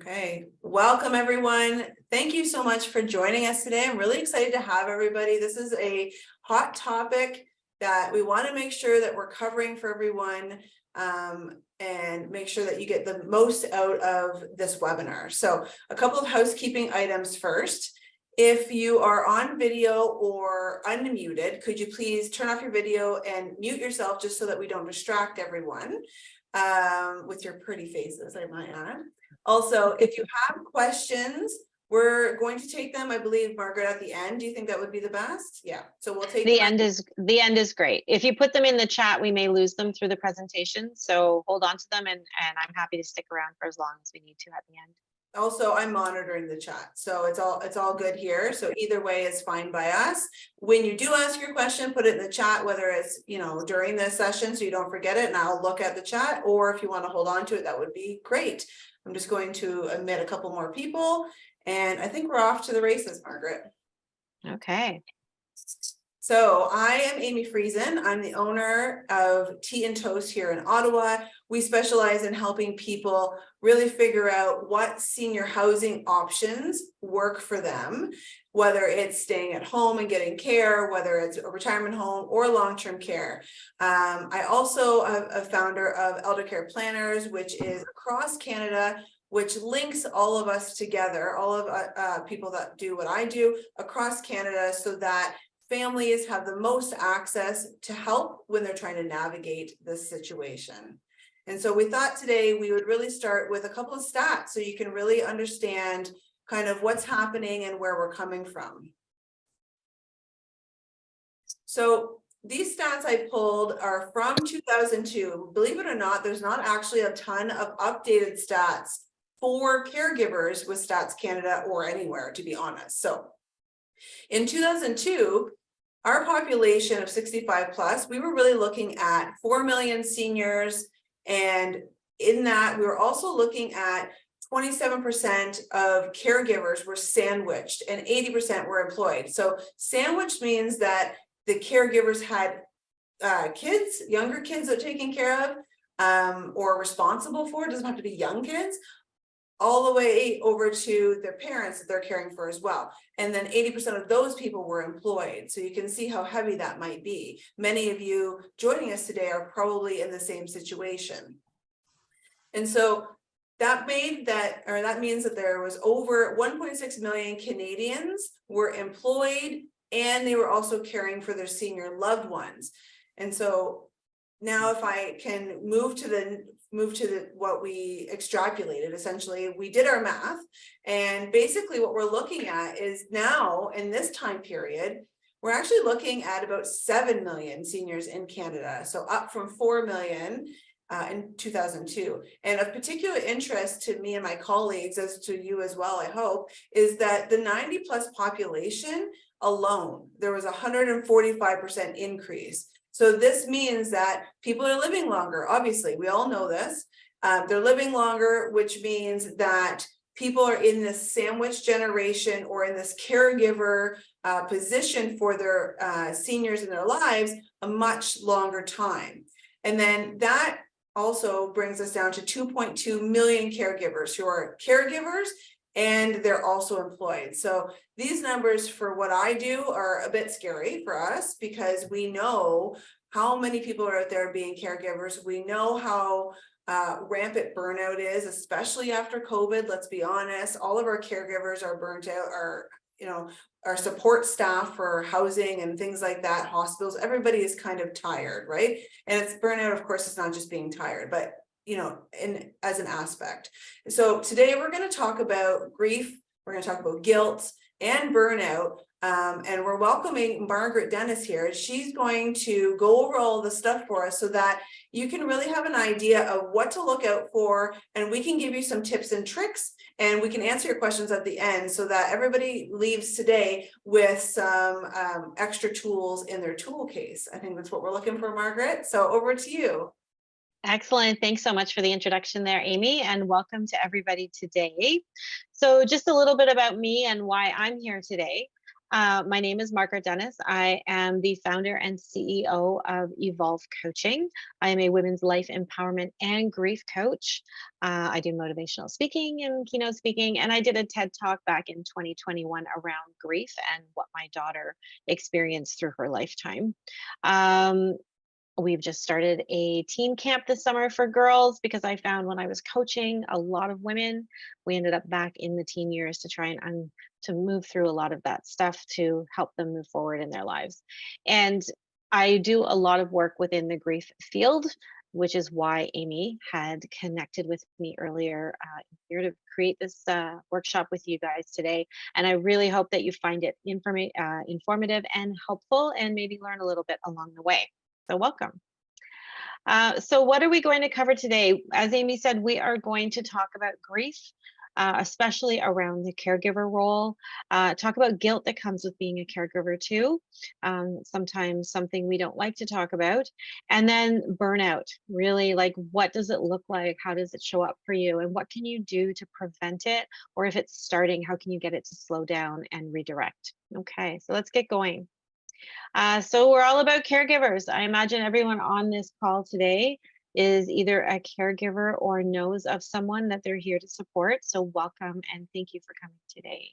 Okay, welcome everyone. Thank you so much for joining us today. I'm really excited to have everybody. This is a hot topic that we want to make sure that we're covering for everyone and make sure that you get the most out of this webinar. So a couple of housekeeping items first. If you are on video or unmuted, could you please turn off your video and mute yourself just so that we don't distract everyone with your pretty faces, I might add. Also, if you have questions, we're going to take them, I believe, Margaret, at the end. Do you think that would be the best? Yeah, so we'll take the end is great. If you put them in the chat, we may lose them through the presentation. So hold on to them, and I'm happy to stick around for as long as we need to at the end. Also, I'm monitoring the chat, so it's all good here. So either way is fine by us. When you do ask your question, put it in the chat, whether it's during the session so you don't forget it, and I'll look at the chat, or if you want to hold on to it, that would be great. I'm just going to admit a couple more people, and I think we're off to the races, Margaret. Okay. So I am Amy Friesen. I'm the owner of Tea and Toast here in Ottawa. We specialize in helping people really figure out what senior housing options work for them, whether it's staying at home and getting care, whether it's a retirement home or long-term care. I also am a founder of Eldercare Planners, which is across Canada, which links all of us together, all of people that do what I do across Canada, so that families have the most access to help when they're trying to navigate this situation. And so we thought today we would really start with a couple of stats so you can really understand kind of what's happening and where we're coming from. So these stats I pulled are from 2002. Believe it or not, there's not actually a ton of updated stats for caregivers with Stats Canada or anywhere, to be honest. So in 2002, our population of 65 plus, we were really looking at 4 million seniors. And in that, we were also looking at 27% of caregivers were sandwiched and 80% were employed. So sandwiched means that the caregivers had kids, younger kids that are taken care of or responsible for. It doesn't have to be young kids, all the way over to their parents that they're caring for as well. And then 80% of those people were employed. So you can see how heavy that might be. Many of you joining us today are probably in the same situation. And so that means that there was over 1.6 million Canadians were employed, and they were also caring for their senior loved ones. And so now if I can move to what we extrapolated, essentially, we did our math, and basically what we're looking at is now in this time period, we're actually looking at about 7 million seniors in Canada. So up from 4 million in 2002. And of particular interest to me and my colleagues, as to you as well, I hope, is that the 90 plus population alone, there was a 145% increase. So this means that people are living longer. Obviously, we all know this. They're living longer, which means that people are in this sandwich generation or in this caregiver position for their seniors in their lives a much longer time. And then that also brings us down to 2.2 million caregivers who are caregivers, and they're also employed. So these numbers for what I do are a bit scary for us, because we know how many people are out there being caregivers. We know how rampant burnout is, especially after COVID. Let's be honest, all of our caregivers are burnt out, our support staff for housing and things like that, hospitals, everybody is kind of tired, right? And it's burnout, of course, it's not just being tired, but as an aspect. So today we're going to talk about grief, we're going to talk about guilt and burnout, and we're welcoming Margaret Dennis here. She's going to go over all the stuff for us so that you can really have an idea of what to look out for, and we can give you some tips and tricks, and we can answer your questions at the end so that everybody leaves today with some extra tools in their tool case. I think that's what we're looking for, Margaret. So over to you. Excellent. Thanks so much for the introduction there, Amy, and welcome to everybody today. So just a little bit about me and why I'm here today. My name is Margaret Dennis. I am the founder and CEO of Evolv Coaching. I am a women's life empowerment and grief coach. I do motivational speaking and keynote speaking, and I did a TED talk back in 2021 around grief and what my daughter experienced through her lifetime. Um, We've just started a teen camp this summer for girls because I found when I was coaching a lot of women, we ended up back in the teen years to try and to move through a lot of that stuff to help them move forward in their lives. And I do a lot of work within the grief field, which is why Amy had connected with me earlier here to create this workshop with you guys today. And I really hope that you find it informative and helpful, and maybe learn a little bit along the way. So welcome. So what are we going to cover today? As Amy said, we are going to talk about grief, especially around the caregiver role, talk about guilt that comes with being a caregiver too, sometimes something we don't like to talk about, and then burnout, really, like, what does it look like? How does it show up for you? And what can you do to prevent it? Or if it's starting, how can you get it to slow down and redirect? Okay, so let's get going. So we're all about caregivers. I imagine everyone on this call today is either a caregiver or knows of someone that they're here to support. So welcome and thank you for coming today.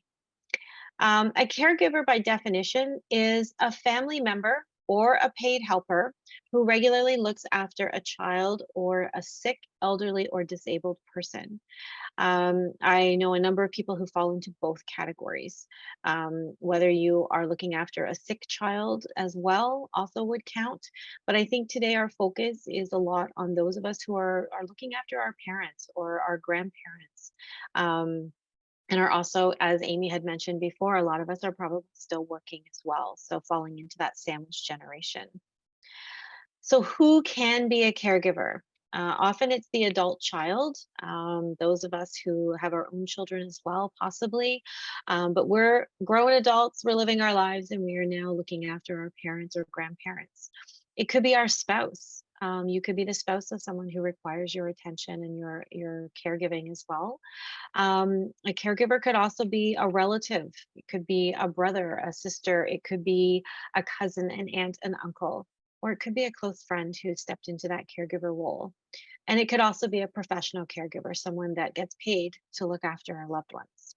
A caregiver, by definition, is a family member or a paid helper who regularly looks after a child or a sick, elderly, or disabled person. I know a number of people who fall into both categories. Whether you are looking after a sick child as well, also would count. But I think today our focus is a lot on those of us who are looking after our parents or our grandparents. And are also, as Amy had mentioned before, a lot of us are probably still working as well. So falling into that sandwich generation. So, who can be a caregiver? Often it's the adult child, those of us who have our own children as well, possibly. But we're grown adults, we're living our lives, and we are now looking after our parents or grandparents. It could be our spouse. You could be the spouse of someone who requires your attention and your caregiving as well. A caregiver could also be a relative. It could be a brother, a sister. It could be a cousin, an aunt, an uncle, or it could be a close friend who stepped into that caregiver role. And it could also be a professional caregiver, someone that gets paid to look after our loved ones.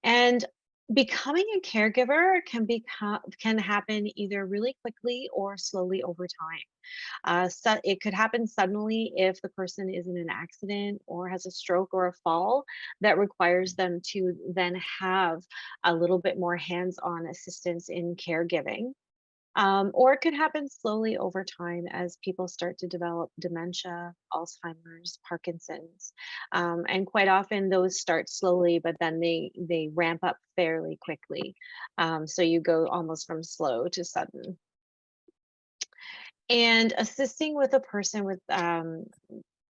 And becoming a caregiver can happen either really quickly or slowly over time. So it could happen suddenly if the person is in an accident or has a stroke or a fall that requires them to then have a little bit more hands-on assistance in caregiving. Or it could happen slowly over time as people start to develop dementia, Alzheimer's, Parkinson's. And quite often those start slowly, but then they ramp up fairly quickly. So you go almost from slow to sudden. And assisting with a person with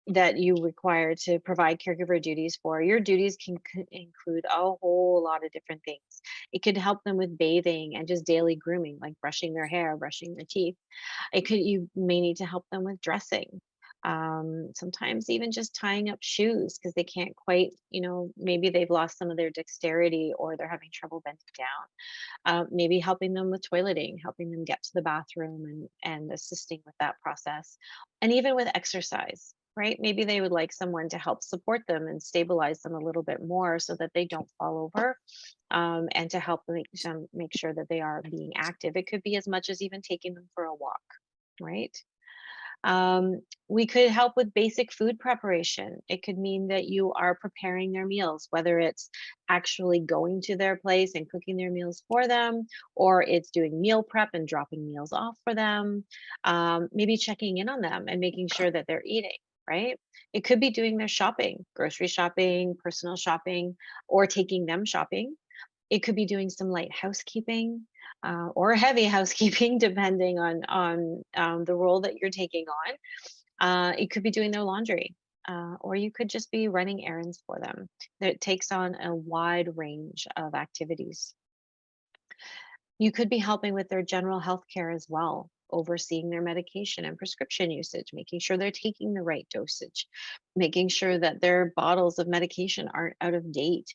that you require to provide caregiver duties for. Your duties can include a whole lot of different things. It could help them with bathing and just daily grooming, like brushing their hair, brushing their teeth. You may need to help them with dressing. Sometimes even just tying up shoes because they can't quite, maybe they've lost some of their dexterity or they're having trouble bending down. Maybe helping them with toileting, helping them get to the bathroom and assisting with that process. And even with exercise, right? Maybe they would like someone to help support them and stabilize them a little bit more so that they don't fall over, and to help make sure that they are being active. It could be as much as even taking them for a walk, right? We could help with basic food preparation. It could mean that you are preparing their meals, whether it's actually going to their place and cooking their meals for them, or it's doing meal prep and dropping meals off for them. Maybe checking in on them and making sure that they're eating, right? It could be doing their shopping, grocery shopping, personal shopping, or taking them shopping. It could be doing some light housekeeping, or heavy housekeeping, depending on the role that you're taking on. It could be doing their laundry, or you could just be running errands for them. It takes on a wide range of activities. You could be helping with their general health care as well, overseeing their medication and prescription usage, making sure they're taking the right dosage, making sure that their bottles of medication aren't out of date.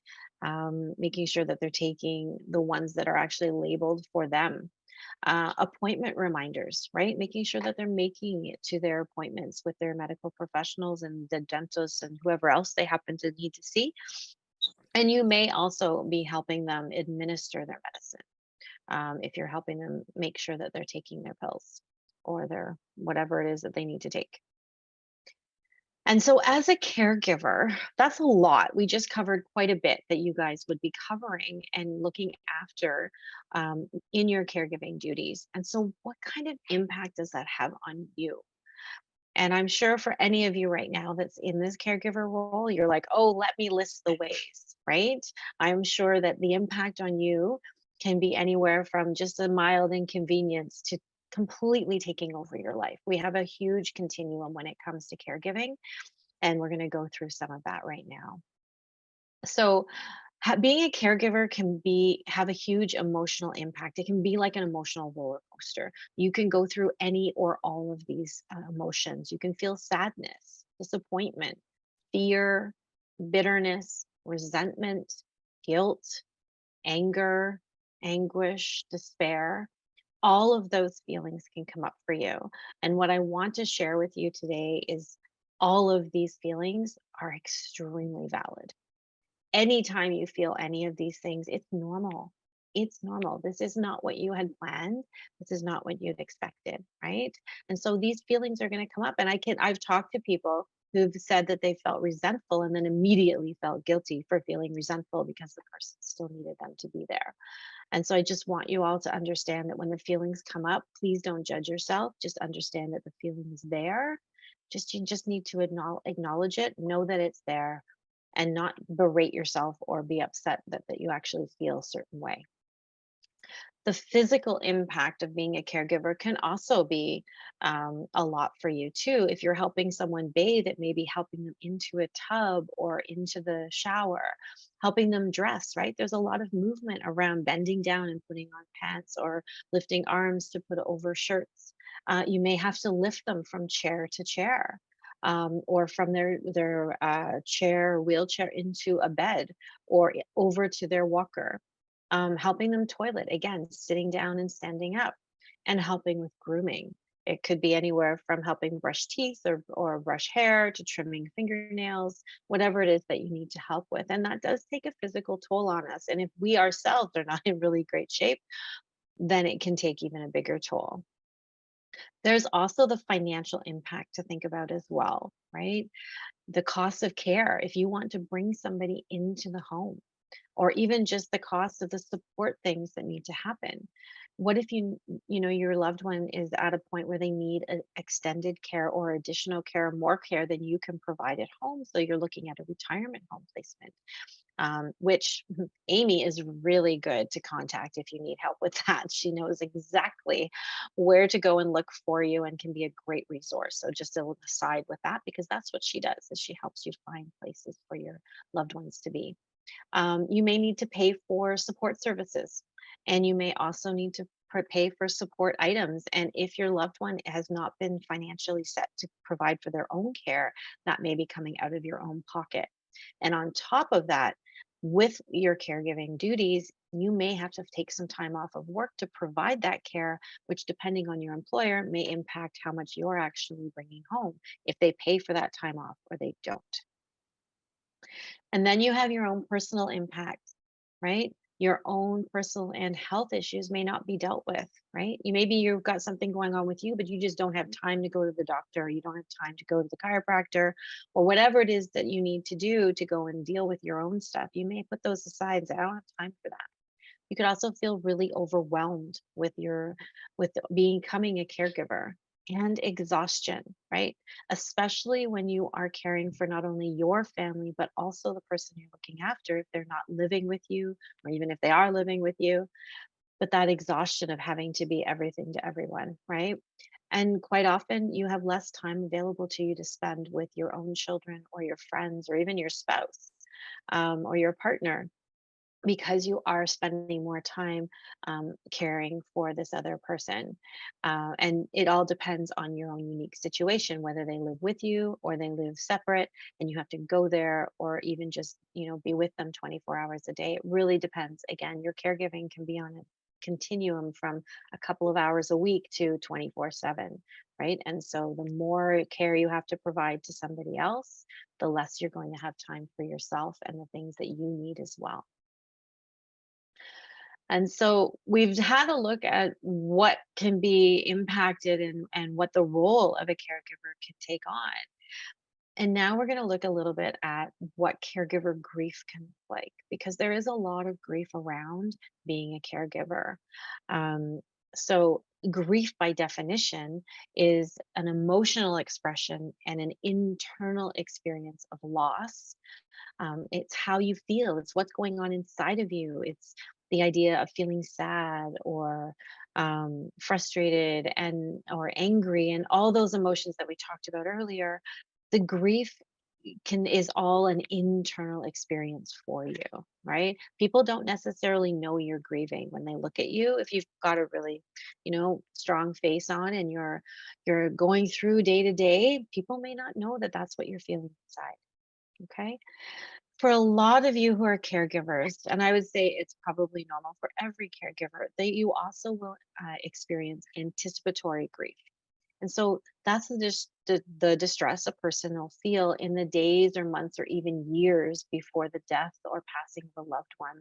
making sure that they're taking the ones that are actually labeled for them. Appointment reminders, right? Making sure that they're making it to their appointments with their medical professionals and the dentists and whoever else they happen to need to see. And you may also be helping them administer their medicine, if you're helping them make sure that they're taking their pills or their whatever it is that they need to take. And so, as a caregiver, that's a lot. We just covered quite a bit that you guys would be covering and looking after in your caregiving duties. And so, what kind of impact does that have on you? And I'm sure for any of you right now that's in this caregiver role, you're like, oh, let me list the ways, right? I'm sure that the impact on you can be anywhere from just a mild inconvenience to completely taking over your life. We have a huge continuum when it comes to caregiving, and we're going to go through some of that right now. So, being a caregiver can be have a huge emotional impact. It can be like an emotional roller coaster. You can go through any or all of these emotions. You can feel sadness, disappointment, fear, bitterness, resentment, guilt, anger, anguish, despair. All of those feelings can come up for you. And what I want to share with you today is all of these feelings are extremely valid. Anytime you feel any of these things, it's normal. It's normal. This is not what you had planned. This is not what you'd expected, right? And so these feelings are going to come up. And I've talked to people who've said that they felt resentful and then immediately felt guilty for feeling resentful because the person still needed them to be there. And so I just want you all to understand that when the feelings come up, please don't judge yourself. Just understand that the feeling is there. You just need to acknowledge it, know that it's there, and not berate yourself or be upset that you actually feel a certain way. The physical impact of being a caregiver can also be a lot for you too. If you're helping someone bathe, it may be helping them into a tub or into the shower, helping them dress, right? There's a lot of movement around bending down and putting on pants or lifting arms to put over shirts. You may have to lift them from chair to chair. Or from their chair wheelchair into a bed or over to their walker, helping them toilet, again, sitting down and standing up, and helping with grooming. It could be anywhere from helping brush teeth or brush hair to trimming fingernails, whatever it is that you need to help with. And that does take a physical toll on us. And if we ourselves are not in really great shape, then it can take even a bigger toll. There's also the financial impact to think about as well, right? The cost of care. If you want to bring somebody into the home, or even just the cost of the support things that need to happen. What if your loved one is at a point where they need extended care or additional care, more care than you can provide at home? So you're looking at a retirement home placement, which Amy is really good to contact if you need help with that. She knows exactly where to go and look for you and can be a great resource. So just a little aside with that, because that's what she does, is she helps you find places for your loved ones to be. You may need to pay for support services, and you may also need to pay for support items. And if your loved one has not been financially set to provide for their own care, that may be coming out of your own pocket. And on top of that, with your caregiving duties, you may have to take some time off of work to provide that care, which, depending on your employer, may impact how much you're actually bringing home if they pay for that time off or they don't. And then you have your own personal impact, right? Your own personal and health issues may not be dealt with, right? Maybe you've got something going on with you, but you just don't have time to go to the doctor, or you don't have time to go to the chiropractor, or whatever it is that you need to do to go and deal with your own stuff. You may put those aside and say, I don't have time for that. You could also feel really overwhelmed with becoming a caregiver, and exhaustion, right? Especially when you are caring for not only your family, but also the person you're looking after if they're not living with you, or even if they are living with you. But that exhaustion of having to be everything to everyone, right? And quite often you have less time available to you to spend with your own children or your friends or even your spouse, or your partner. because you are spending more time caring for this other person. And it all depends on your own unique situation, whether they live with you or they live separate and you have to go there or even just, be with them 24 hours a day. It really depends. Again, your caregiving can be on a continuum from a couple of hours a week to 24/7, right? And so the more care you have to provide to somebody else, the less you're going to have time for yourself and the things that you need as well. And so we've had a look at what can be impacted and what the role of a caregiver can take on. And now we're going to look a little bit at what caregiver grief can look like, because there is a lot of grief around being a caregiver. Um, so, grief by definition is an emotional expression and an internal experience of loss. It's how you feel, it's what's going on inside of you. It's the idea of feeling sad or frustrated and or angry and all those emotions that we talked about earlier. The grief can is all an internal experience for you, right? People don't necessarily know you're grieving when they look at you. If you've got a really, strong face on and you're going through day to day, people may not know that that's what you're feeling inside. Okay. For a lot of you who are caregivers, and I would say it's probably normal for every caregiver, that you also will experience anticipatory grief. And so that's the distress a person will feel in the days or months or even years before the death or passing of a loved one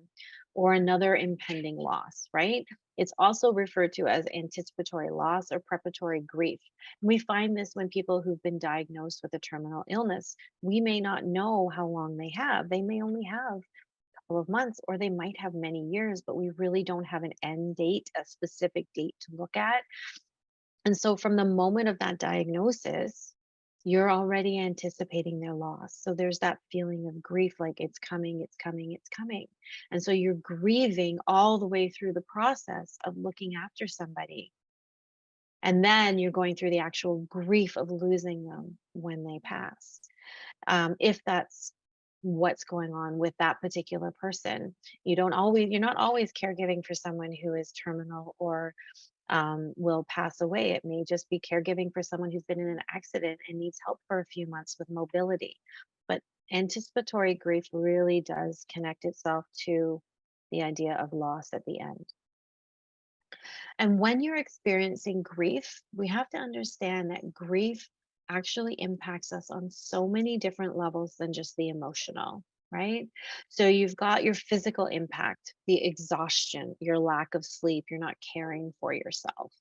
or another impending loss, right? It's also referred to as anticipatory loss or preparatory grief. And we find this when people who've been diagnosed with a terminal illness, we may not know how long they have. They may only have a couple of months or they might have many years, but we really don't have an end date, a specific date to look at. And so from the moment of that diagnosis, you're already anticipating their loss. So there's that feeling of grief like it's coming, it's coming, it's coming. And so you're grieving all the way through the process of looking after somebody. And then you're going through the actual grief of losing them when they pass. If that's what's going on with that particular person, you're not always caregiving for someone who is terminal or will pass away. It may just be caregiving for someone who's been in an accident and needs help for a few months with mobility. But anticipatory grief really does connect itself to the idea of loss at the end. And when you're experiencing grief, we have to understand that grief actually impacts us on so many different levels than just the emotional, right? So you've got your physical impact, the exhaustion, your lack of sleep, you're not caring for yourself.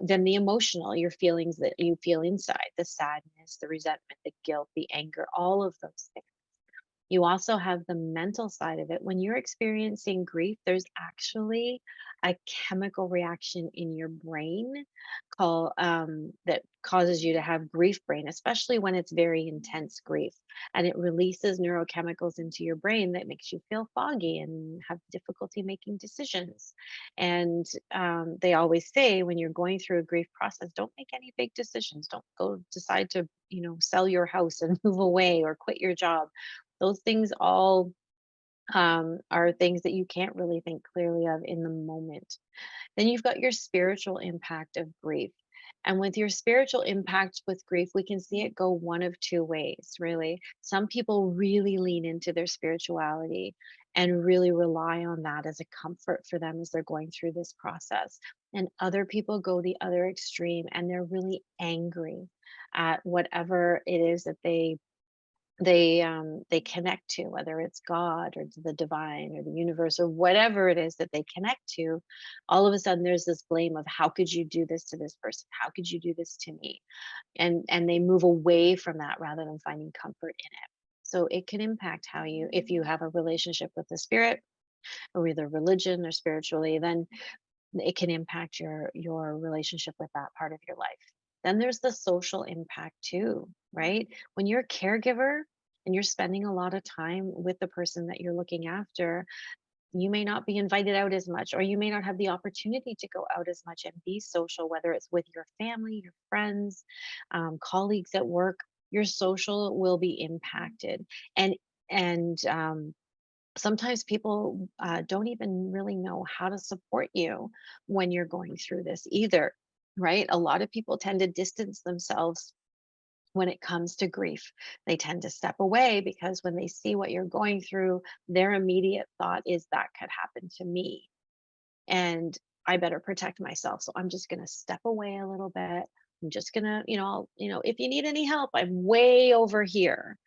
Then the emotional, your feelings that you feel inside, the sadness, the resentment, the guilt, the anger, all of those things. You also have the mental side of it. When you're experiencing grief, there's actually a chemical reaction in your brain called that causes you to have grief brain, especially when it's very intense grief, and it releases neurochemicals into your brain that makes you feel foggy and have difficulty making decisions. And they always say when you're going through a grief process, don't make any big decisions. Don't go decide to sell your house and move away or quit your job. Those things all are things that you can't really think clearly of in the moment. Then you've got your spiritual impact of grief. And with your spiritual impact with grief, we can see it go one of two ways, really. Some people really lean into their spirituality and really rely on that as a comfort for them as they're going through this process. And other people go the other extreme and they're really angry at whatever it is that they connect to, whether it's God or the divine or the universe or whatever it is that they connect to. All of a sudden there's this blame of how could you do this to this person, how could you do this to me, and they move away from that rather than finding comfort in it. So it can impact how you, if you have a relationship with the spirit or either religion or spiritually, then it can impact your relationship with that part of your life. Then there's the social impact too, right? When you're a caregiver and you're spending a lot of time with the person that you're looking after, you may not be invited out as much, or you may not have the opportunity to go out as much and be social, whether it's with your family, your friends, colleagues at work. Your social will be impacted, and Sometimes people don't even really know how to support you when you're going through this either, right? A lot of people tend to distance themselves when it comes to grief. They tend to step away because when they see what you're going through, their immediate thought is that could happen to me. And I better protect myself. So I'm just going to step away a little bit. I'm just going to, if you need any help, I'm way over here.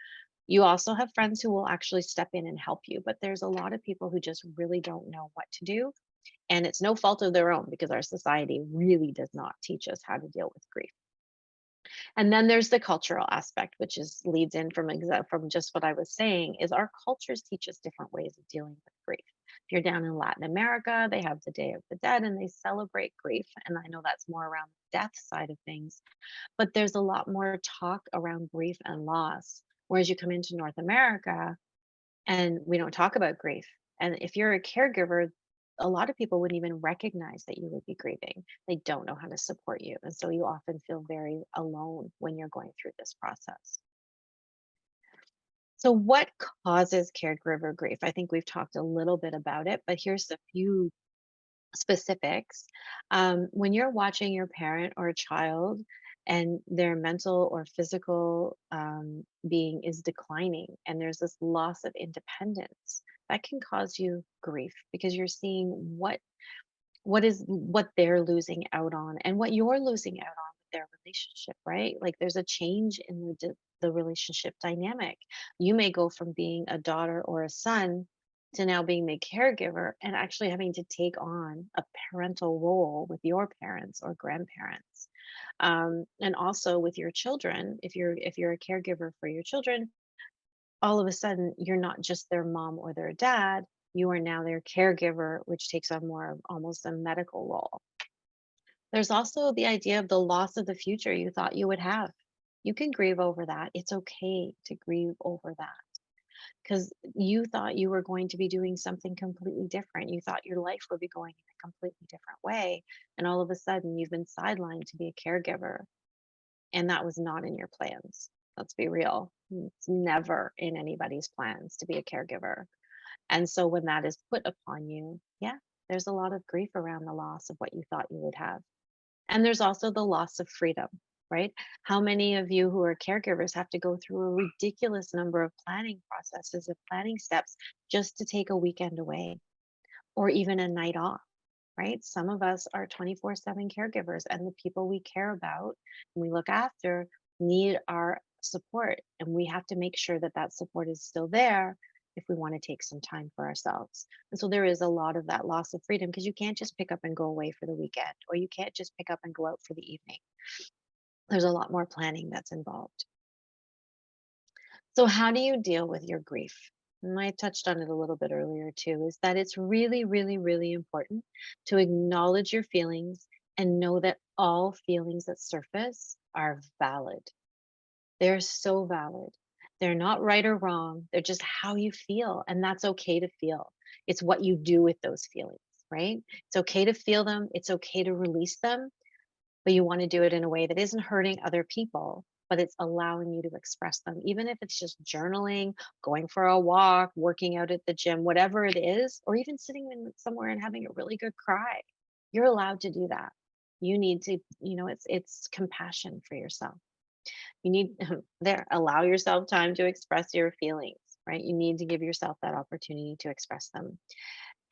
You also have friends who will actually step in and help you, but there's a lot of people who just really don't know what to do. And it's no fault of their own because our society really does not teach us how to deal with grief. And then there's the cultural aspect, which is leads in from just what I was saying, is our cultures teach us different ways of dealing with grief. If you're down in Latin America, they have the Day of the Dead and they celebrate grief. And I know that's more around the death side of things, but there's a lot more talk around grief and loss. Whereas you come into North America and we don't talk about grief. And if you're a caregiver, a lot of people wouldn't even recognize that you would be grieving. They don't know how to support you. And so you often feel very alone when you're going through this process. So, what causes caregiver grief? I think we've talked a little bit about it, but here's a few specifics. When you're watching your parent or a child and their mental or physical being is declining and there's this loss of independence, that can cause you grief because you're seeing what they're losing out on and what you're losing out on with their relationship, right? Like there's a change in the relationship dynamic. You may go from being a daughter or a son to now being the caregiver and actually having to take on a parental role with your parents or grandparents. And also with your children, if you're a caregiver for your children, all of a sudden you're not just their mom or their dad, you are now their caregiver, which takes on more of almost a medical role. There's also the idea of the loss of the future you thought you would have. You can grieve over that. It's okay to grieve over that because you thought you were going to be doing something completely different. You thought your life would be going in a completely different way. And all of a sudden, you've been sidelined to be a caregiver. And that was not in your plans. Let's be real. It's never in anybody's plans to be a caregiver. And so when that is put upon you, yeah, there's a lot of grief around the loss of what you thought you would have. And there's also the loss of freedom, right? How many of you who are caregivers have to go through a ridiculous number of planning processes, of planning steps just to take a weekend away or even a night off, right? Some of us are 24/7 caregivers, and the people we care about and we look after need our support. And we have to make sure that that support is still there if we want to take some time for ourselves. And so there is a lot of that loss of freedom because you can't just pick up and go away for the weekend, or you can't just pick up and go out for the evening. There's a lot more planning that's involved. So, how do you deal with your grief? And I touched on it a little bit earlier too, is that it's really, really, really important to acknowledge your feelings and know that all feelings that surface are valid. They're so valid. They're not right or wrong. They're just how you feel. And that's okay to feel. It's what you do with those feelings, right? It's okay to feel them. It's okay to release them, but you want to do it in a way that isn't hurting other people, but it's allowing you to express them, even if it's just journaling, going for a walk, working out at the gym, whatever it is, or even sitting in somewhere and having a really good cry. You're allowed to do that. You need to, it's compassion for yourself. You need there, allow yourself time to express your feelings, right? You need to give yourself that opportunity to express them.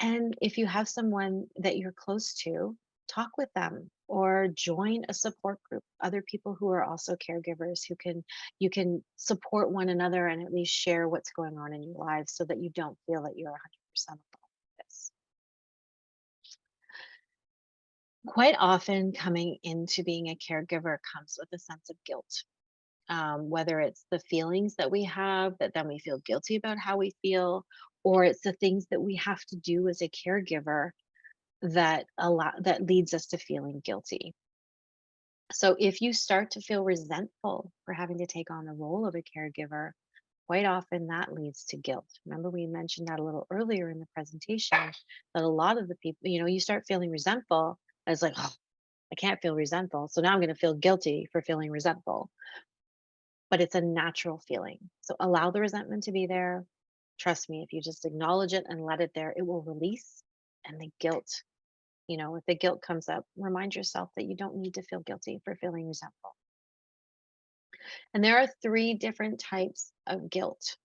And if you have someone that you're close to, talk with them or join a support group, other people who are also caregivers who can you can support one another and at least share what's going on in your lives so that you don't feel that you're 100% alone with this. Quite often coming into being a caregiver comes with a sense of guilt. Whether it's the feelings that we have that then we feel guilty about how we feel, or it's the things that we have to do as a caregiver that leads us to feeling guilty. So if you start to feel resentful for having to take on the role of a caregiver, quite often that leads to guilt. Remember, we mentioned that a little earlier in the presentation that a lot of the people, you start feeling resentful. And it's like, oh, I can't feel resentful. So now I'm going to feel guilty for feeling resentful. But it's a natural feeling. So allow the resentment to be there, Trust me, if you just acknowledge it and let it there, it will release. And the guilt, if the guilt comes up, remind yourself that you don't need to feel guilty for feeling resentful. And there are three different types of guilt.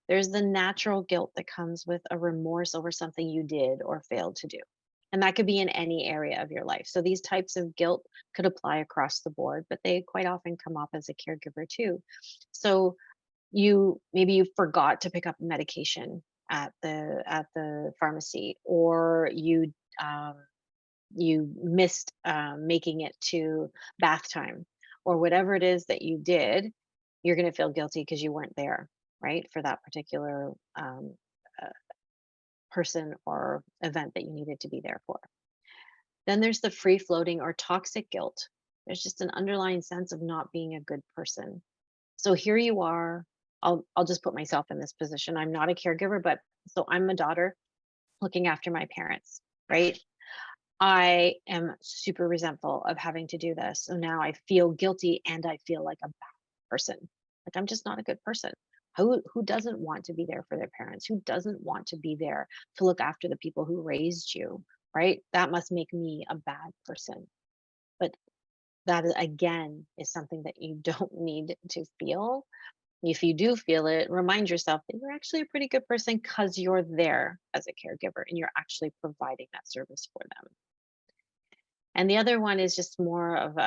There's the natural guilt that comes with a remorse over something you did or failed to do. And that could be in any area of your life. So these types of guilt could apply across the board, but they quite often come up as a caregiver too. So you forgot to pick up medication at the pharmacy, or um, you missed making it to bath time, or whatever it is that you did. You're going to feel guilty because you weren't there, right, for that particular uh, person or event that you needed to be there for. Then there's the free floating or toxic guilt. There's just an underlying sense of not being a good person. So here you are. I'll just put myself in this position. I'm not a caregiver, but so I'm a daughter looking after my parents, right? I am super resentful of having to do this. So now I feel guilty and I feel like a bad person. Like I'm just not a good person. Who doesn't want to be there for their parents? Who doesn't want to be there to look after the people who raised you, right? That must make me a bad person. But that again is something that you don't need to feel. If you do feel it, remind yourself that you're actually a pretty good person because you're there as a caregiver and you're actually providing that service for them. And the other one is just more of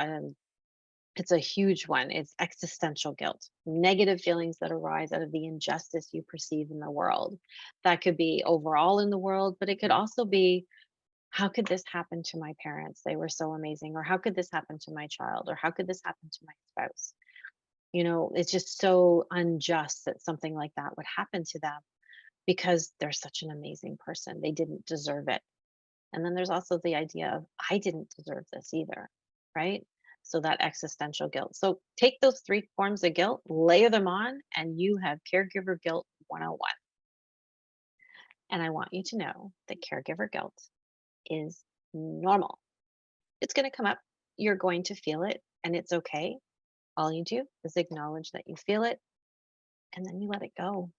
it's a huge one. It's existential guilt, negative feelings that arise out of the injustice you perceive in the world. That could be overall in the world, but it could also be, how could this happen to my parents? They were so amazing. Or how could this happen to my child? Or how could this happen to my spouse? It's just so unjust that something like that would happen to them because they're such an amazing person. They didn't deserve it. And then there's also the idea of, I didn't deserve this either, right? So that existential guilt. So take those three forms of guilt, layer them on, and you have caregiver guilt 101. And I want you to know that caregiver guilt is normal. It's going to come up. You're going to feel it, and it's okay. All you do is acknowledge that you feel it, and then you let it go.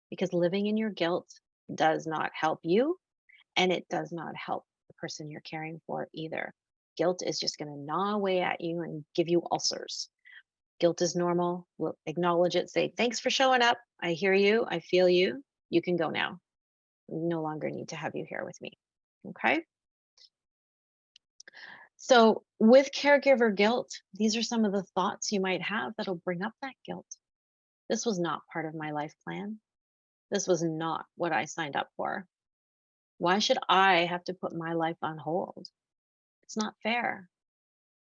Because living in your guilt does not help you, and it does not help the person you're caring for either. Guilt is just going to gnaw away at you and give you ulcers. Guilt is normal. We'll acknowledge it, say, thanks for showing up. I hear you. I feel you. You can go now. No longer need to have you here with me. Okay. So, with caregiver guilt, these are some of the thoughts you might have that'll bring up that guilt. This was not part of my life plan. This was not what I signed up for. Why should I have to put my life on hold? It's not fair.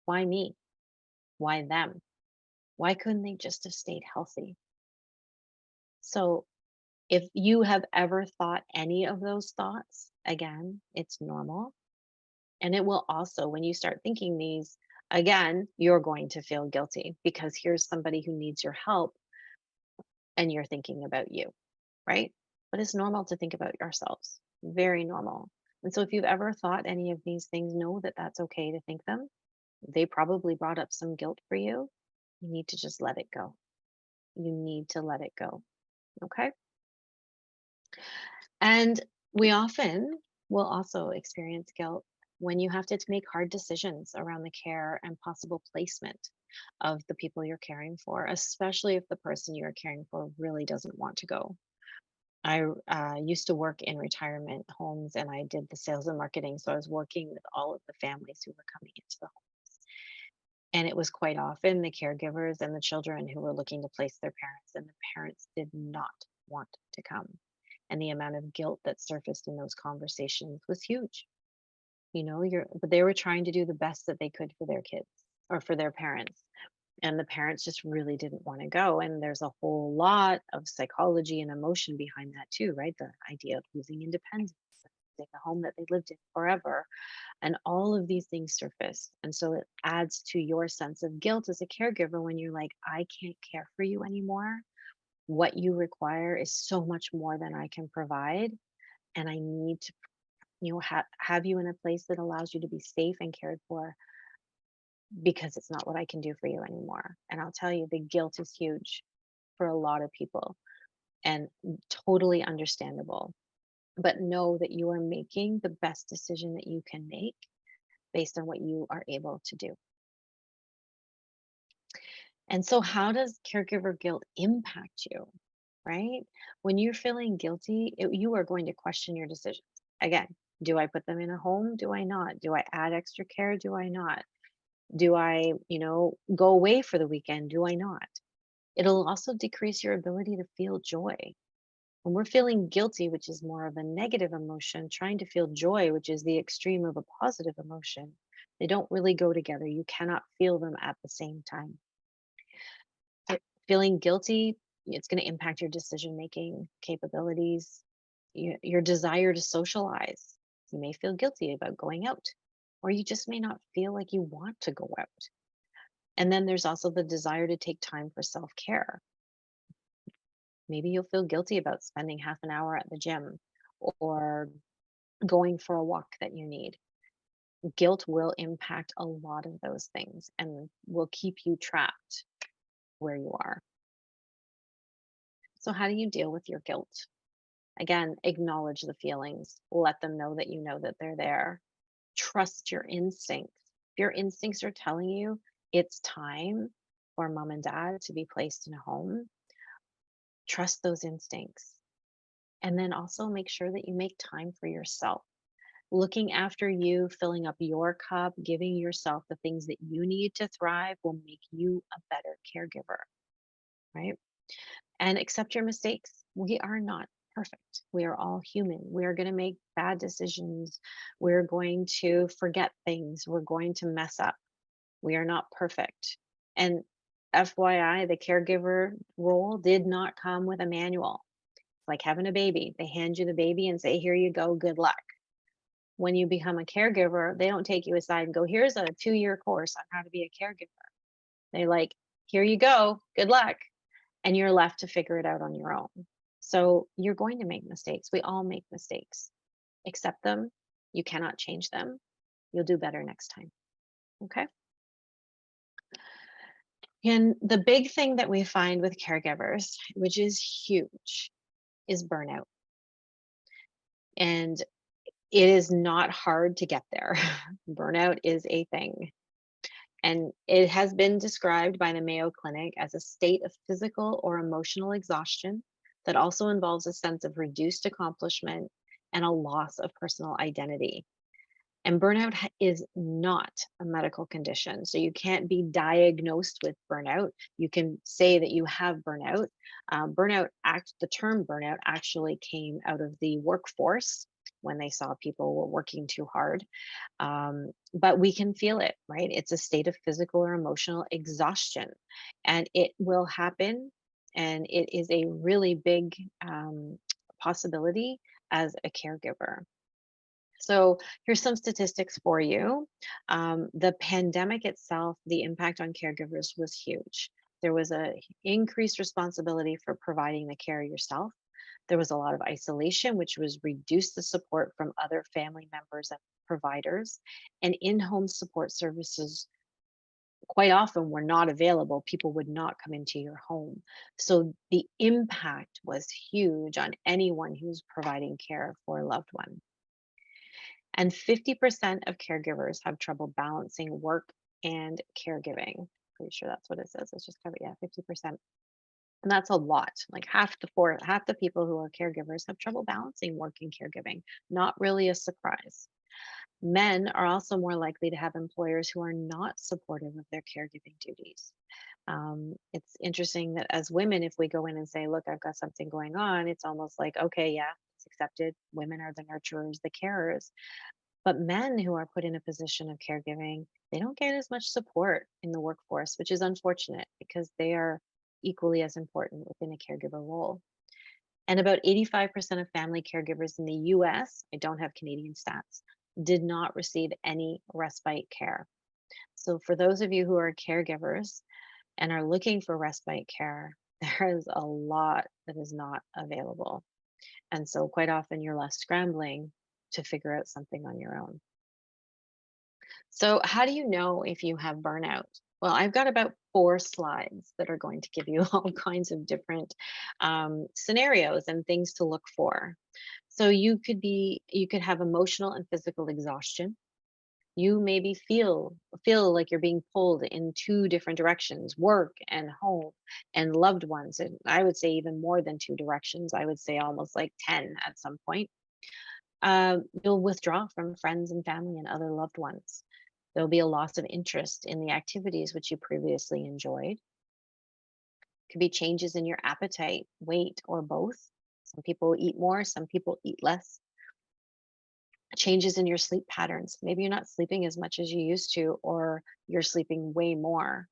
Why me? Why them? Why couldn't they just have stayed healthy? So, if you have ever thought any of those thoughts, again, it's normal. And it will also, when you start thinking these, again, you're going to feel guilty because here's somebody who needs your help and you're thinking about you, right? But it's normal to think about yourselves, very normal. And so, if you've ever thought any of these things, know that that's okay to think them. They probably brought up some guilt for you. You need to just let it go. You need to let it go. Okay. And we often will also experience guilt when you have to make hard decisions around the care and possible placement of the people you're caring for, especially if the person you're caring for really doesn't want to go. I used to work in retirement homes and I did the sales and marketing. So I was working with all of the families who were coming into the home. And it was quite often the caregivers and the children who were looking to place their parents, and the parents did not want to come. And the amount of guilt that surfaced in those conversations was huge. But they were trying to do the best that they could for their kids or for their parents. And the parents just really didn't want to go. And there's a whole lot of psychology and emotion behind that too, right? The idea of losing independence, the home that they lived in forever, and all of these things surface. And so it adds to your sense of guilt as a caregiver when you're like, I can't care for you anymore. What you require is so much more than I can provide. And I need to, have you in a place that allows you to be safe and cared for because it's not what I can do for you anymore. And I'll tell you, the guilt is huge for a lot of people. and totally understandable. But know that you are making the best decision that you can make based on what you are able to do. And so, how does caregiver guilt impact you? Right? When you're feeling guilty, you are going to question your decisions. Again, do I put them in a home? Do I not? Do I add extra care? Do I not? Do I, go away for the weekend? Do I not? It'll also decrease your ability to feel joy. When we're feeling guilty, which is more of a negative emotion, trying to feel joy, which is the extreme of a positive emotion, they don't really go together. You cannot feel them at the same time. Feeling guilty, it's going to impact your decision making capabilities, your desire to socialize. You may feel guilty about going out, or you just may not feel like you want to go out. And then there's also the desire to take time for self care. Maybe you'll feel guilty about spending half an hour at the gym or going for a walk that you need. Guilt will impact a lot of those things and will keep you trapped where you are. So, how do you deal with your guilt? Again, acknowledge the feelings, let them know that they're there. Trust your instincts. If your instincts are telling you it's time for mom and dad to be placed in a home, trust those instincts. And then also make sure that you make time for yourself. Looking after you, filling up your cup, giving yourself the things that you need to thrive will make you a better caregiver, right? And accept your mistakes. We are not perfect. We are all human. We are going to make bad decisions. We're going to forget things. We're going to mess up. We are not perfect. And FYI, the caregiver role did not come with a manual. It's like having a baby. They hand you the baby and say, here you go, good luck. When you become a caregiver, they don't take you aside and go, here's a 2-year course on how to be a caregiver. They like, here you go, good luck. And you're left to figure it out on your own. So you're going to make mistakes. We all make mistakes. Accept them. You cannot change them. You'll do better next time. Okay. And the big thing that we find with caregivers, which is huge, is burnout. And it is not hard to get there. Burnout is a thing. And it has been described by the Mayo Clinic as a state of physical or emotional exhaustion that also involves a sense of reduced accomplishment and a loss of personal identity. And burnout is not a medical condition. So you can't be diagnosed with burnout. You can say that you have burnout. The term burnout actually came out of the workforce when they saw people were working too hard. But we can feel it, right? It's a state of physical or emotional exhaustion, and it will happen. And it is a really big possibility as a caregiver. So here's some statistics for you. The pandemic itself, the impact on caregivers was huge. There was a increased responsibility for providing the care yourself. There was a lot of isolation, which was reduced the support from other family members and providers. And in-home support services quite often were not available. People would not come into your home. So the impact was huge on anyone who's providing care for a loved one. And 50% of caregivers have trouble balancing work and caregiving. Pretty sure that's what it says. Let's just cover, yeah, 50%. And that's a lot. Like half the people who are caregivers have trouble balancing work and caregiving. Not really a surprise. Men are also more likely to have employers who are not supportive of their caregiving duties. It's interesting that as women, if we go in and say, look, I've got something going on, it's almost like, okay, yeah, it's accepted. Women are the nurturers, the carers. But men who are put in a position of caregiving, they don't get as much support in the workforce, which is unfortunate because they are equally as important within a caregiver role. And about 85% of family caregivers in the US, I don't have Canadian stats, did not receive any respite care. So for those of you who are caregivers and are looking for respite care, there is a lot that is not available. And so quite often you're left scrambling to figure out something on your own. So how do you know if you have burnout? Well, I've got about 4 slides that are going to give you all kinds of different scenarios and things to look for. So you could have emotional and physical exhaustion. You maybe feel like you're being pulled in 2 different directions, work and home and loved ones. And I would say even more than 2 directions. I would say almost like 10 at some point. You'll withdraw from friends and family and other loved ones. There'll be a loss of interest in the activities which you previously enjoyed. Could be changes in your appetite, weight, or both. Some people eat more, some people eat less. Changes in your sleep patterns. Maybe you're not sleeping as much as you used to, or you're sleeping way more.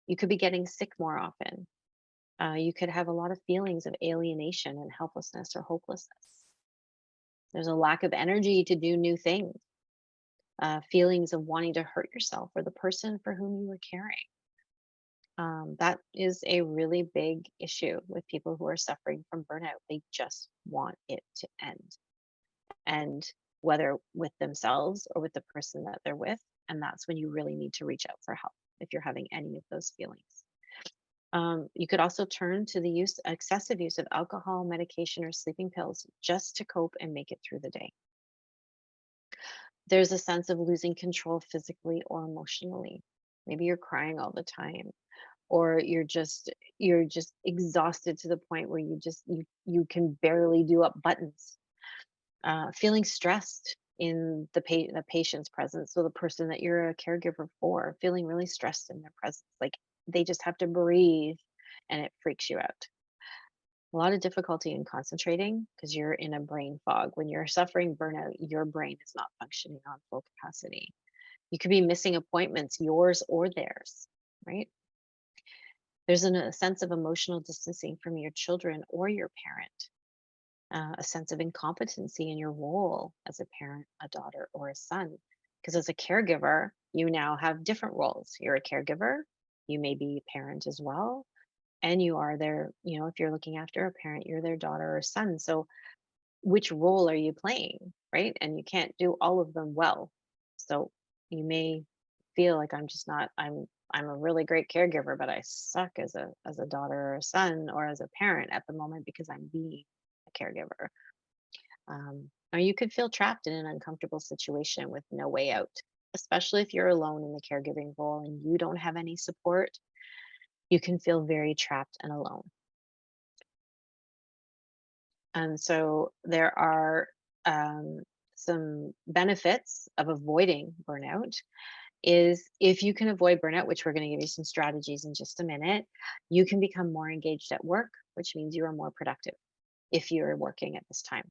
You could be getting sick more often. You could have a lot of feelings of alienation and helplessness or hopelessness. There's a lack of energy to do new things, feelings of wanting to hurt yourself or the person for whom you were caring. That is a really big issue with people who are suffering from burnout. They just want it to end, and whether with themselves or with the person that they're with. And that's when you really need to reach out for help if you're having any of those feelings. You could also turn to the excessive use of alcohol, medication, or sleeping pills just to cope and make it through the day. There's a sense of losing control physically or emotionally. Maybe you're crying all the time, or you're just exhausted to the point where you can barely do up buttons. Feeling stressed in the patient's presence, so the person that you're a caregiver for, feeling really stressed in their presence, like they just have to breathe, and it freaks you out. A lot of difficulty in concentrating because you're in a brain fog. When you're suffering burnout, your brain is not functioning on full capacity. You could be missing appointments, yours or theirs, right? There's a sense of emotional distancing from your children or your parent, a sense of incompetency in your role as a parent, a daughter, or a son. Because as a caregiver, you now have different roles. You're a caregiver, you may be a parent as well, and you are if you're looking after a parent, you're their daughter or son. So which role are you playing, right? And you can't do all of them well. So you may feel like I'm a really great caregiver, but I suck as a daughter or a son or as a parent at the moment because I'm being a caregiver. Or you could feel trapped in an uncomfortable situation with no way out, especially if you're alone in the caregiving role and you don't have any support. You can feel very trapped and alone. And so there are um, some benefits of avoiding burnout is if you can avoid burnout, which we're going to give you some strategies in just a minute, you can become more engaged at work, which means you are more productive if you're working at this time.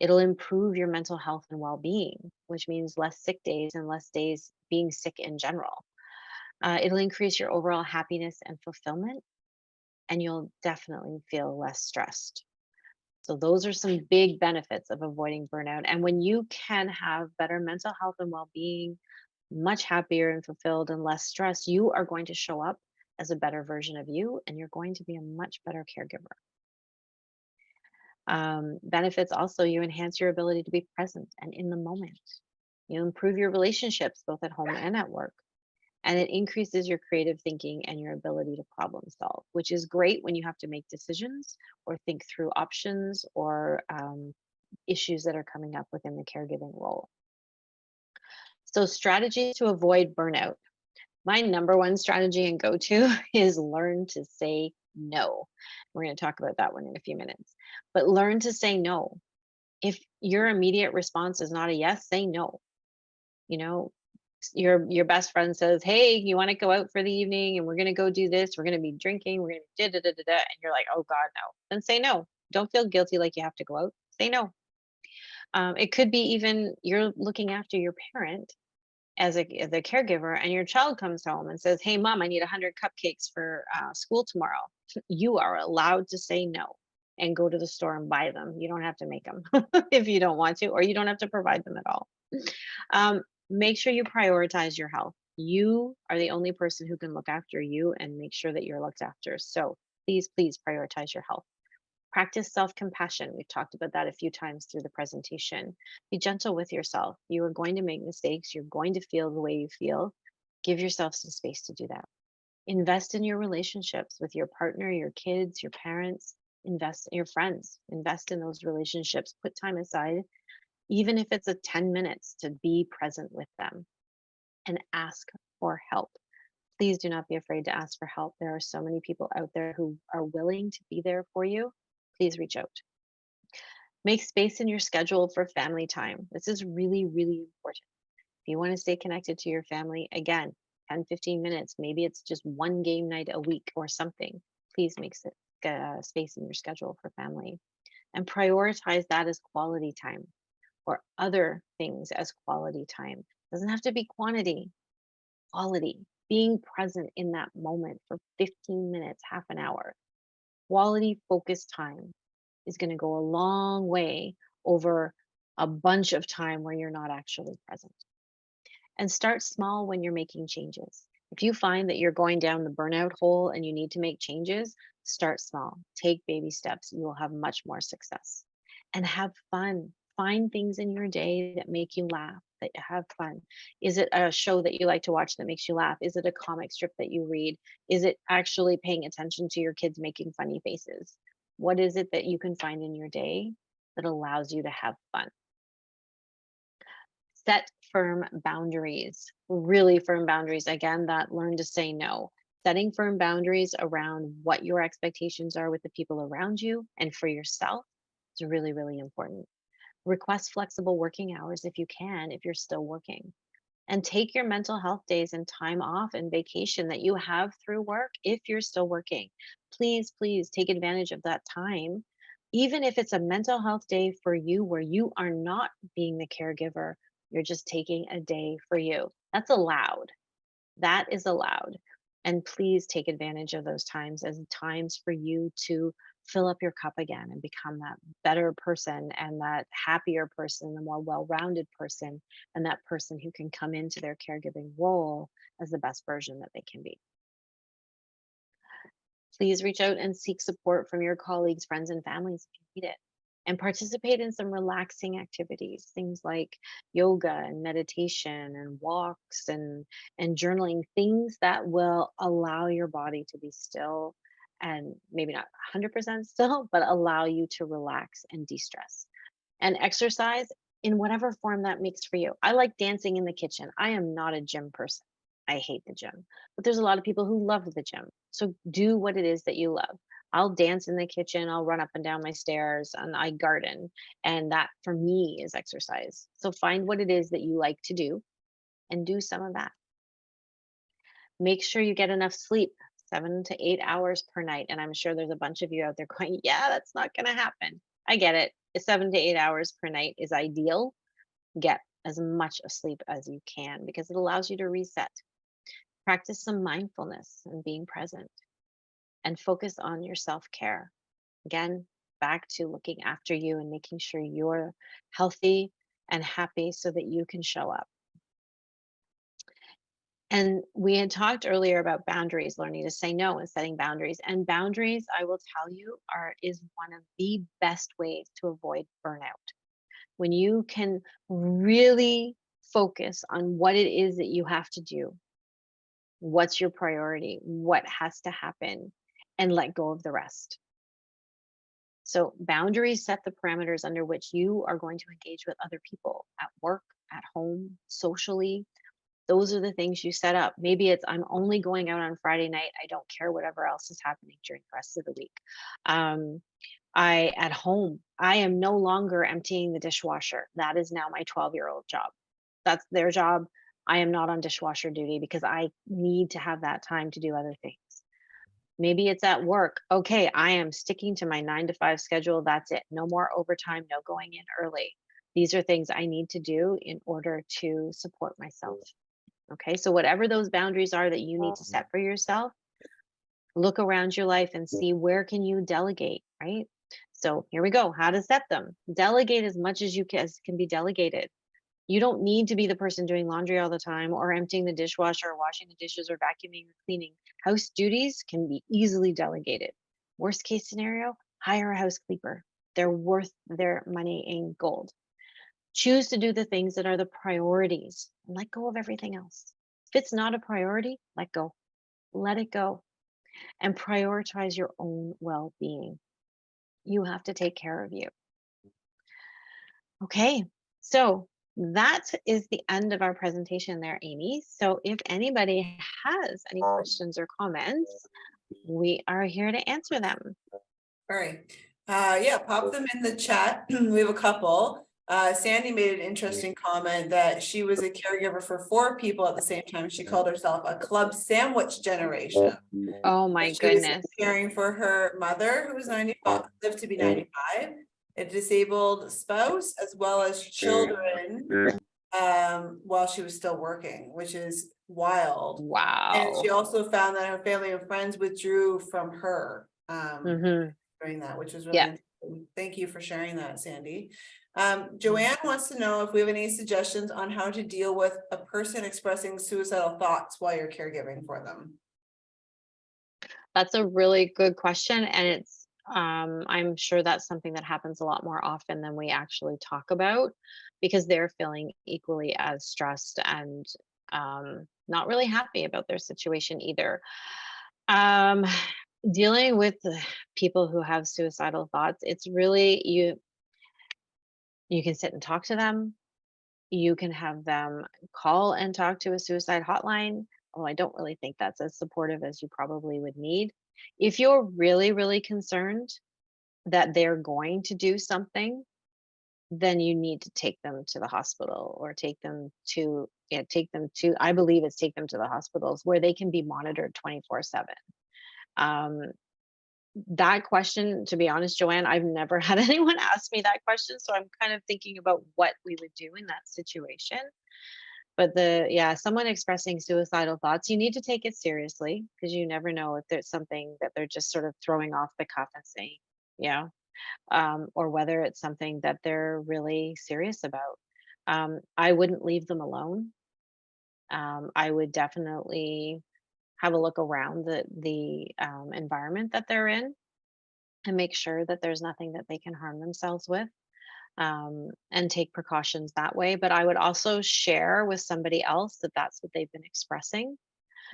It'll improve your mental health and well-being, which means less sick days and less days being sick in general. It'll increase your overall happiness and fulfillment, and you'll definitely feel less stressed. So those are some big benefits of avoiding burnout. And when you can have better mental health and well-being, much happier and fulfilled and less stressed, you are going to show up as a better version of you, and you're going to be a much better caregiver. Benefits also, you enhance your ability to be present and in the moment. You improve your relationships both at home and at work. And it increases your creative thinking and your ability to problem solve, which is great when you have to make decisions or think through options or issues that are coming up within the caregiving role. So, strategies to avoid burnout. My number one strategy and go to is learn to say no. We're going to talk about that one in a few minutes. But learn to say no. If your immediate response is not a yes, say no. You know, your best friend says, "Hey, you want to go out for the evening and we're going to go do this. We're going to be drinking. We're going to da da da da da." And you're like, "Oh God, no." Then say no. Don't feel guilty like you have to go out. Say no. It could be even you're looking after your parent as a caregiver, and your child comes home and says, "Hey, mom, I need 100 cupcakes for school tomorrow." You are allowed to say no and go to the store and buy them. You don't have to make them if you don't want to, or you don't have to provide them at all. Make sure you prioritize your health. You are the only person who can look after you and make sure that you're looked after. So please prioritize your health. Practice self compassion. We've talked about that a few times through the presentation. Be gentle with yourself. You are going to make mistakes. You're going to feel the way you feel. Give yourself some space to do that. Invest in your relationships with your partner, your kids, your parents, invest in your friends, invest in those relationships. Put time aside, even if it's a 10 minutes, to be present with them and ask for help. Please do not be afraid to ask for help. There are so many people out there who are willing to be there for you. Please reach out. Make space in your schedule for family time. This is really, really important. If you want to stay connected to your family, again, 10, 15 minutes, maybe it's just one game night a week or something. Please make space in your schedule for family and prioritize that as quality time or other things as quality time. Doesn't have to be quantity, quality. Being present in that moment for 15 minutes, half an hour. Quality focused time is going to go a long way over a bunch of time where you're not actually present. And start small when you're making changes. If you find that you're going down the burnout hole and you need to make changes, start small. Take baby steps. You will have much more success. And have fun. Find things in your day that make you laugh, that have fun. Is it a show that you like to watch that makes you laugh? Is it a comic strip that you read? Is it actually paying attention to your kids making funny faces? What is it that you can find in your day that allows you to have fun? Set firm boundaries, really firm boundaries. Again, that learn to say no. Setting firm boundaries around what your expectations are with the people around you and for yourself is really, really important. Request flexible working hours if you can, if you're still working. And take your mental health days and time off and vacation that you have through work if you're still working. Please, please take advantage of that time. Even if it's a mental health day for you where you are not being the caregiver, you're just taking a day for you. That's allowed. That is allowed. And please take advantage of those times as times for you to fill up your cup again and become that better person and that happier person, the more well rounded person, and that person who can come into their caregiving role as the best version that they can be. Please reach out and seek support from your colleagues, friends, and families if you need it. And participate in some relaxing activities, things like yoga and meditation and walks and journaling, things that will allow your body to be still and maybe not 100% still, but allow you to relax and de-stress. And exercise in whatever form that makes for you. I like dancing in the kitchen. I am not a gym person. I hate the gym, but there's a lot of people who love the gym. So do what it is that you love. I'll dance in the kitchen, I'll run up and down my stairs, and I garden. And that for me is exercise. So find what it is that you like to do and do some of that. Make sure you get enough sleep, 7 to 8 hours per night. And I'm sure there's a bunch of you out there going, yeah, that's not going to happen. I get it. 7 to 8 hours per night is ideal. Get as much of sleep as you can because it allows you to reset. Practice some mindfulness and being present and focus on your self care. Again, back to looking after you and making sure you're healthy and happy so that you can show up. And we had talked earlier about boundaries, learning to say no and setting boundaries. And boundaries, I will tell you, is one of the best ways to avoid burnout. When you can really focus on what it is that you have to do, what's your priority, what has to happen, and let go of the rest. So boundaries set the parameters under which you are going to engage with other people at work, at home, socially. Those are the things you set up. Maybe it's I'm only going out on Friday night. I don't care whatever else is happening during the rest of the week. I at home, I am no longer emptying the dishwasher. That is now my 12-year-old job. That's their job. I am not on dishwasher duty because I need to have that time to do other things. Maybe it's at work. Okay, I am sticking to my 9 to 5 schedule. That's it. No more overtime, no going in early. These are things I need to do in order to support myself. Okay, so whatever those boundaries are that you need to set for yourself, look around your life and see where can you delegate, right? So here we go. How to set them. Delegate as much as you can, as can be delegated. You don't need to be the person doing laundry all the time or emptying the dishwasher or washing the dishes or vacuuming or cleaning. House duties can be easily delegated. Worst case scenario, hire a housekeeper. They're worth their money in gold. Choose to do the things that are the priorities and let go of everything else. If it's not a priority, let it go, and prioritize your own well-being. You have to take care of you. Okay, so that is the end of our presentation there, Amy. So if anybody has any questions or comments, we are here to answer them. All right. Yeah, pop them in the chat. We have a couple. Sandy made an interesting comment that she was a caregiver for 4 people at the same time. She called herself a club sandwich generation. Oh my She was goodness. caring for her mother, who was 95, lived to be 95, a disabled spouse, as well as children, while she was still working, which is wild. And Wow. she also found that her family and friends withdrew from her Hmm. during that, which was really Yeah. interesting. Thank you for sharing that, Sandy. Joanne wants to know if we have any suggestions on how to deal with a person expressing suicidal thoughts while you're caregiving for them. That's a really good question. And I'm sure that's something that happens a lot more often than we actually talk about, because they're feeling equally as stressed and not really happy about their situation either. Um, Dealing with people who have suicidal thoughts, it's really you can sit and talk to them. You can have them call and talk to a suicide hotline. Oh, I don't really think that's as supportive as you probably would need. If you're really, really concerned that they're going to do something, then you need to take them to the hospital or I believe it's take them to the hospitals where they can be monitored 24/7. Um, that question, to be honest, Joanne, I've never had anyone ask me that question. So I'm kind of thinking about what we would do in that situation. But someone expressing suicidal thoughts, you need to take it seriously, because you never know if there's something that they're just sort of throwing off the cuff and saying, yeah, or whether it's something that they're really serious about. I wouldn't leave them alone. I would definitely have a look around the environment that they're in and make sure that there's nothing that they can harm themselves with, and take precautions that way. But I would also share with somebody else that that's what they've been expressing,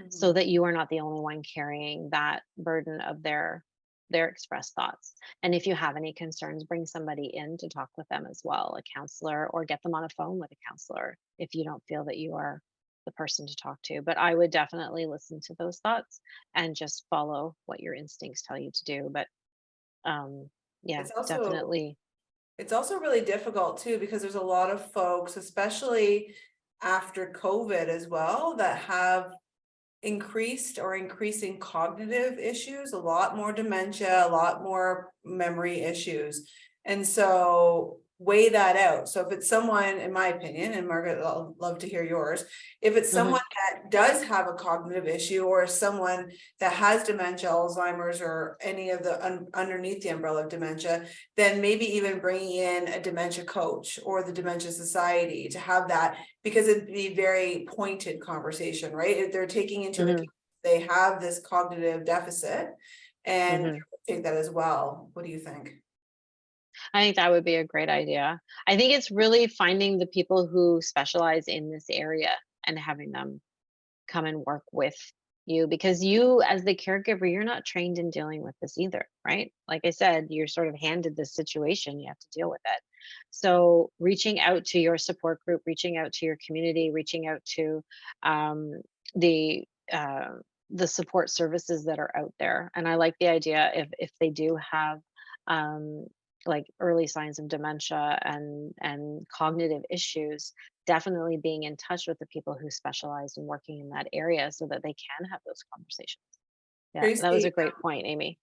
so that you are not the only one carrying that burden of their expressed thoughts. And if you have any concerns, bring somebody in to talk with them as well, a counselor, or get them on a phone with a counselor if you don't feel that you are the person to talk to. But I would definitely listen to those thoughts and just follow what your instincts tell you to do. But yeah, It's also definitely. It's also really difficult too, because there's a lot of folks, especially after COVID as well, that have increased or increasing cognitive issues, a lot more dementia, a lot more memory issues. And so weigh that out. So if it's someone, in my opinion, and Margaret, I'll love to hear yours, if it's Mhm, someone that does have a cognitive issue, or someone that has dementia, Alzheimer's, or any of the underneath the umbrella of dementia, then maybe even bringing in a dementia coach or the Dementia Society to have that, because it'd be very pointed conversation, right? If they're taking into account mhm, they have this cognitive deficit, and mhm. take that as well. What do you think? I think that would be a great idea. I think it's really finding the people who specialize in this area and having them come and work with you, because you, as the caregiver, you're not trained in dealing with this either, right? Like I said, you're sort of handed this situation, you have to deal with it. So reaching out to your support group, reaching out to your community, reaching out to um, the uh, the support services that are out there. And I like the idea, if they do have um, like early signs of dementia and cognitive issues, definitely being in touch with the people who specialize in working in that area so that they can have those conversations. Yeah, that was a Tracy, great point, Amy.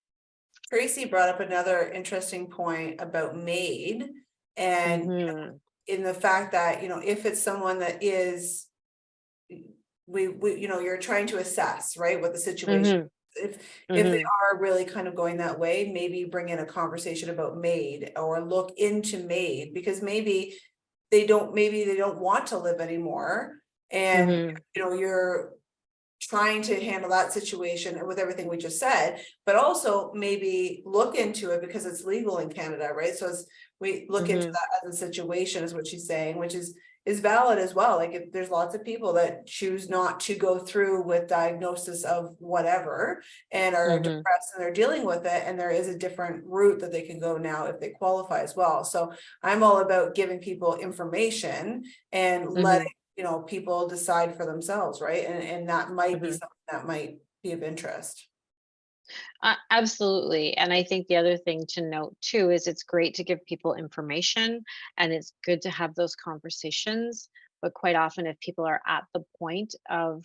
Tracy brought up another interesting point about MAID, and Mhm. in the fact that, if it's someone that is, you're trying to assess, right, what the situation, Mhm. if they Mhm. are really kind of going that way, maybe bring in a conversation about MAID, or look into MAID, because maybe they don't want to live anymore, and Mhm. you're trying to handle that situation with everything we just said, but also maybe look into it, because it's legal in Canada, right? So we look into Mhm. that as a situation, is what she's saying, which is is valid as well. Like if there's lots of people that choose not to go through with diagnosis of whatever and are Mm-hmm. depressed and they're dealing with it, and there is a different route that they can go now if they qualify as well. So I'm all about giving people information and letting, people decide for themselves, right? And that might be Mm-hmm. something that might be of interest. Absolutely. And I think the other thing to note too is it's great to give people information and it's good to have those conversations. But quite often, if people are at the point of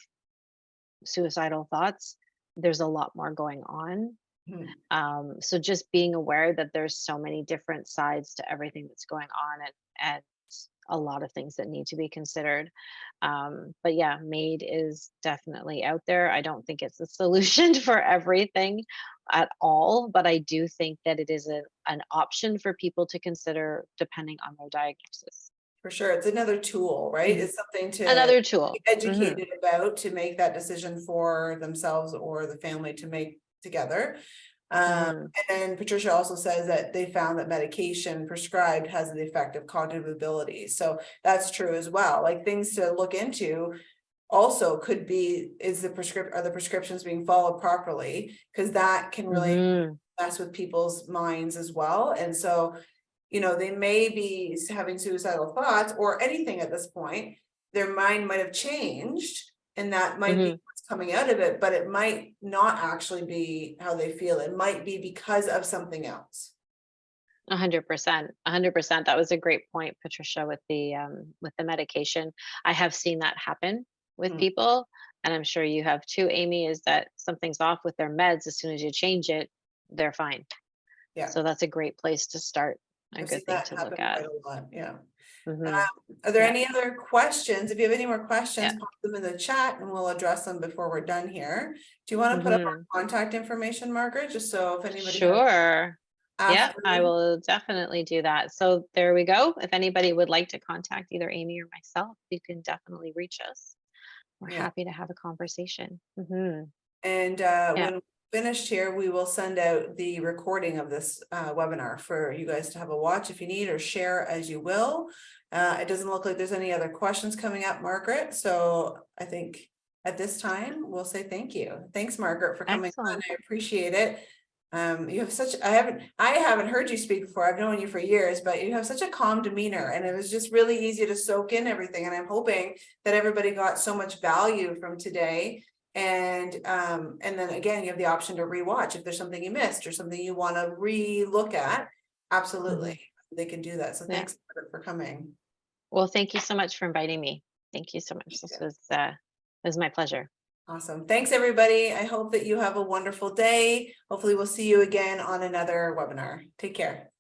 suicidal thoughts, there's a lot more going on. Mhm. So just being aware that there's so many different sides to everything that's going on, and a lot of things that need to be considered. But yeah, MAID is definitely out there. I don't think it's a solution for everything at all, but I do think that it is an option for people to consider depending on their diagnosis. For sure. It's another tool, right? Mhm. It's something to Another be tool. Hmm. educated about, to make that decision for themselves or the family to make together. Hmm. And then Patricia also says that they found that medication prescribed has the effect of cognitive ability. So that's true as well. Like things to look into also could be, is are the prescriptions being followed properly? Because that can really Hmm. mess with people's minds as well. And so, they may be having suicidal thoughts or anything at this point. Their mind might have changed, and that might be Hmm. what's coming out of it, but it might not actually be how they feel. It might be because of something else. 100%, 100%. That was a great point, Patricia, with the medication. I have seen that happen with Mm, people, and I'm sure you have too, Amy, is that something's off with their meds. As soon as you change it, they're fine. yeah, So that's a great place to start, a I've seen good thing that to look happen at. quite a lot. Yeah. Hmm. Are there Yeah, any other questions? If you have any more yeah. questions, pop them in the chat and we'll address them before we're done here. Do you want to put up our Hmm. contact information, Margaret, just so if anybody has Sure. Yeah, after I you? will definitely do that. So there we go. If anybody would like to contact either Amy or myself, you can definitely reach us. We're Yeah. happy to have a conversation. Hmm. And Yeah, when finished here, we will send out the recording of this webinar for you guys to have a watch if you need, or share as you will. It doesn't look like there's any other questions coming up, Margaret. So I think at this time, we'll say thank you. Thanks, Margaret, for coming on. excellent. I appreciate it. You have I haven't heard you speak before. I've known you for years, but you have such a calm demeanor, and it was just really easy to soak in everything. And I'm hoping that everybody got so much value from today. And then again, you have the option to rewatch if there's something you missed or something you want to re-look at. Hmm. Absolutely, they can do that. So Yeah. thanks for coming. Well, thank you so much for inviting me. Thank you so much. This was my pleasure. Awesome. Thanks, everybody. I hope that you have a wonderful day. Hopefully we'll see you again on another webinar. Take care.